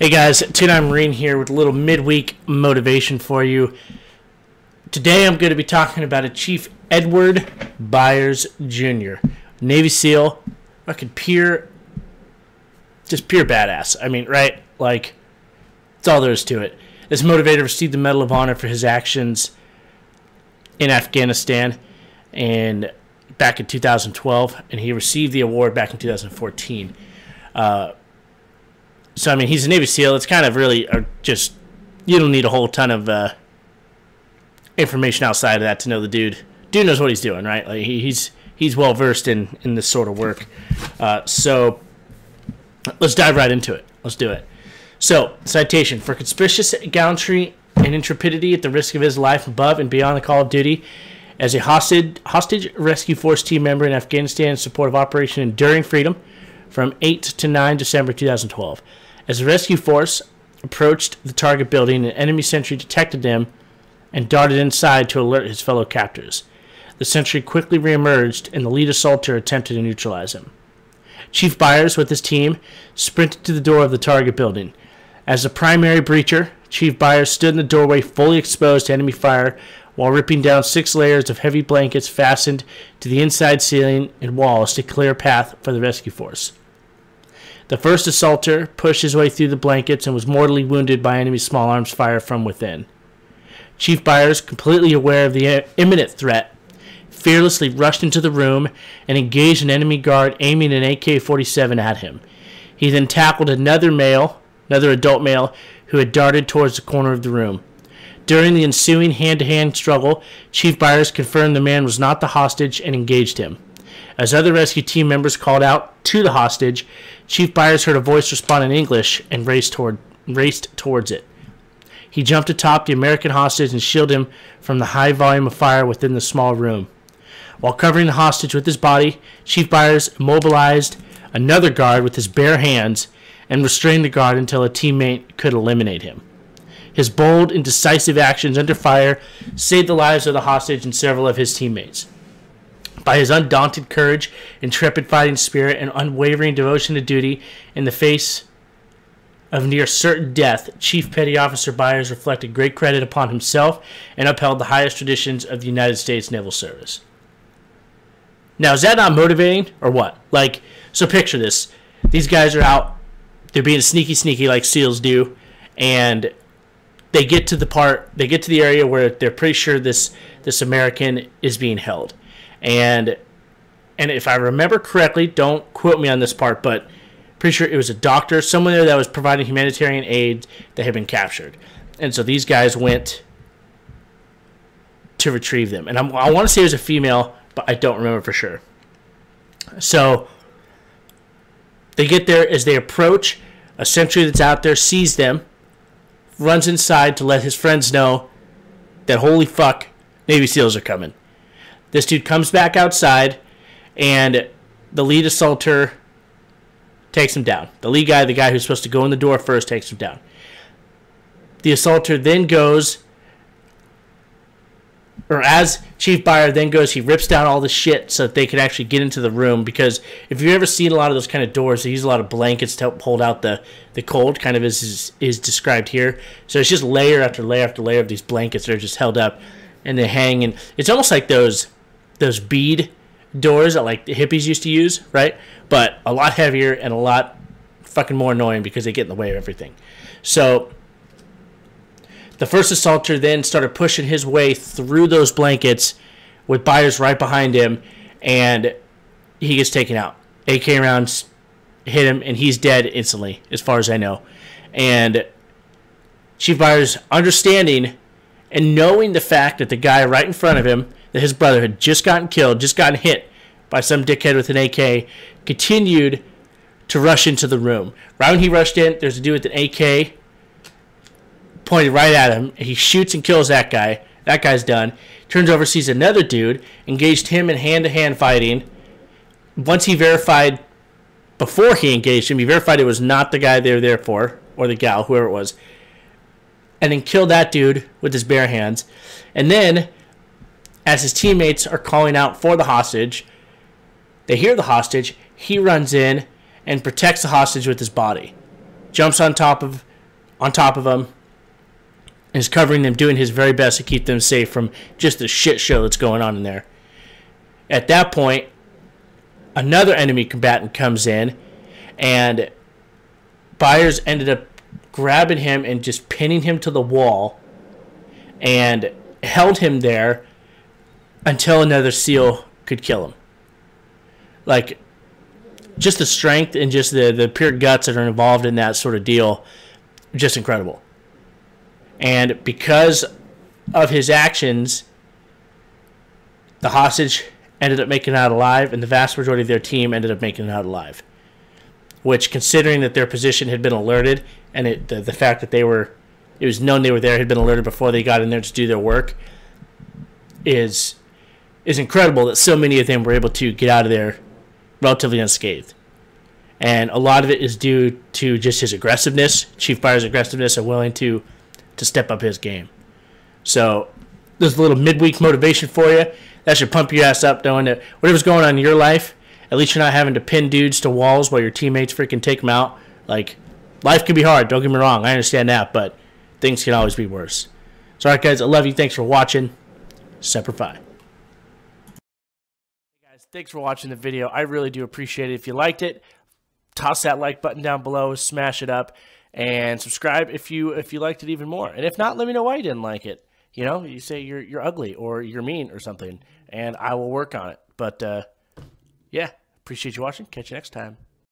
Hey guys, 29 Marine here with a little midweek motivation for you. Today I'm going to be talking about a Chief Edward Byers Jr. Navy SEAL, fucking pure badass. I mean, right? Like, that's all there is to it. This motivator received the Medal of Honor for his actions in Afghanistan and back in 2012, and he received the award back in 2014. So, I mean, he's a Navy SEAL. It's kind of really just, you don't need a whole ton of information outside of that to know the dude. Dude knows what he's doing, right? Like, he's well-versed in this sort of work. So, let's dive right into it. Let's do it. So, citation. For conspicuous gallantry and intrepidity at the risk of his life above and beyond the call of duty, as a hostage rescue force team member in Afghanistan in support of Operation Enduring Freedom from 8 to 9 December 2012. As the rescue force approached the target building, an enemy sentry detected them and darted inside to alert his fellow captors. The sentry quickly reemerged, and the lead assaulter attempted to neutralize him. Chief Byers, with his team, sprinted to the door of the target building. As the primary breacher, Chief Byers stood in the doorway fully exposed to enemy fire while ripping down 6 layers of heavy blankets fastened to the inside ceiling and walls to clear a path for the rescue force. The first assaulter pushed his way through the blankets and was mortally wounded by enemy small arms fire from within. Chief Byers, completely aware of the imminent threat, fearlessly rushed into the room and engaged an enemy guard aiming an AK-47 at him. He then tackled another adult male, who had darted towards the corner of the room. During the ensuing hand-to-hand struggle, Chief Byers confirmed the man was not the hostage and engaged him. As other rescue team members called out to the hostage, Chief Byers heard a voice respond in English and raced towards it. He jumped atop the American hostage and shielded him from the high volume of fire within the small room. While covering the hostage with his body, Chief Byers immobilized another guard with his bare hands and restrained the guard until a teammate could eliminate him. His bold and decisive actions under fire saved the lives of the hostage and several of his teammates. By his undaunted courage, intrepid fighting spirit, and unwavering devotion to duty in the face of near certain death, Chief Petty Officer Byers reflected great credit upon himself and upheld the highest traditions of the United States Naval Service. Now, is that not motivating, or what? Like, so picture this. These guys are out. They're being sneaky like SEALs do, and they get to the area where they're pretty sure this American is being held. And if I remember correctly, don't quote me on this part, but pretty sure it was a doctor, someone there that was providing humanitarian aid that had been captured. And so these guys went to retrieve them. And I want to say it was a female, but I don't remember for sure. So they get there. As they approach, a sentry that's out there sees them, runs inside to let his friends know that, holy fuck, Navy SEALs are coming. This dude comes back outside, and the lead assaulter takes him down. The lead guy, the guy who's supposed to go in the door first, takes him down. The assaulter then goes, or as Chief Byers then goes, he rips down all the shit so that they can actually get into the room, because if you've ever seen a lot of those kind of doors, they use a lot of blankets to help hold out the cold, kind of as is described here. So it's just layer after layer after layer of these blankets that are just held up, and they hang, and it's almost like those bead doors that like the hippies used to use, right? But a lot heavier and a lot fucking more annoying because they get in the way of everything. So the first assaulter then started pushing his way through those blankets with Byers right behind him, and he gets taken out. AK rounds hit him, and he's dead instantly, as far as I know. And Chief Byers, understanding and knowing the fact that the guy right in front of him, that his brother had just gotten killed, just gotten hit by some dickhead with an AK, continued to rush into the room. Right when he rushed in, there's a dude with an AK pointed right at him. He shoots and kills that guy. That guy's done. Turns over, sees another dude, engaged him in hand-to-hand fighting. Once he verified, before he engaged him, he verified it was not the guy they were there for, or the gal, whoever it was, and then killed that dude with his bare hands. And then, as his teammates are calling out for the hostage, they hear the hostage. He runs in and protects the hostage with his body. Jumps on top of on top of them, is covering them, doing his very best to keep them safe from just the shit show that's going on in there. At that point, another enemy combatant comes in, and Byers ended up grabbing him and just pinning him to the wall and held him there until another SEAL could kill him. Like, just the strength and just the pure guts that are involved in that sort of deal, just incredible. And because of his actions, the hostage ended up making it out alive, and the vast majority of their team ended up making it out alive. Which, considering that their position had been alerted, and the fact that it was known they were there, had been alerted before they got in there to do their work, is incredible that so many of them were able to get out of there relatively unscathed. And a lot of it is due to just his aggressiveness, Chief Byers' aggressiveness, and willing to step up his game. So there's a little midweek motivation for you. That should pump your ass up, knowing that whatever's going on in your life, at least you're not having to pin dudes to walls while your teammates freaking take them out. Like, life can be hard, don't get me wrong, I understand that, but things can always be worse. So, alright guys, I love you, thanks for watching. Semper Fi. Hey guys, thanks for watching the video. I really do appreciate it. If you liked it, toss that like button down below, smash it up, and subscribe if you liked it even more. And if not, let me know why you didn't like it. You know, you say you're ugly or you're mean or something, and I will work on it. But yeah, appreciate you watching. Catch you next time.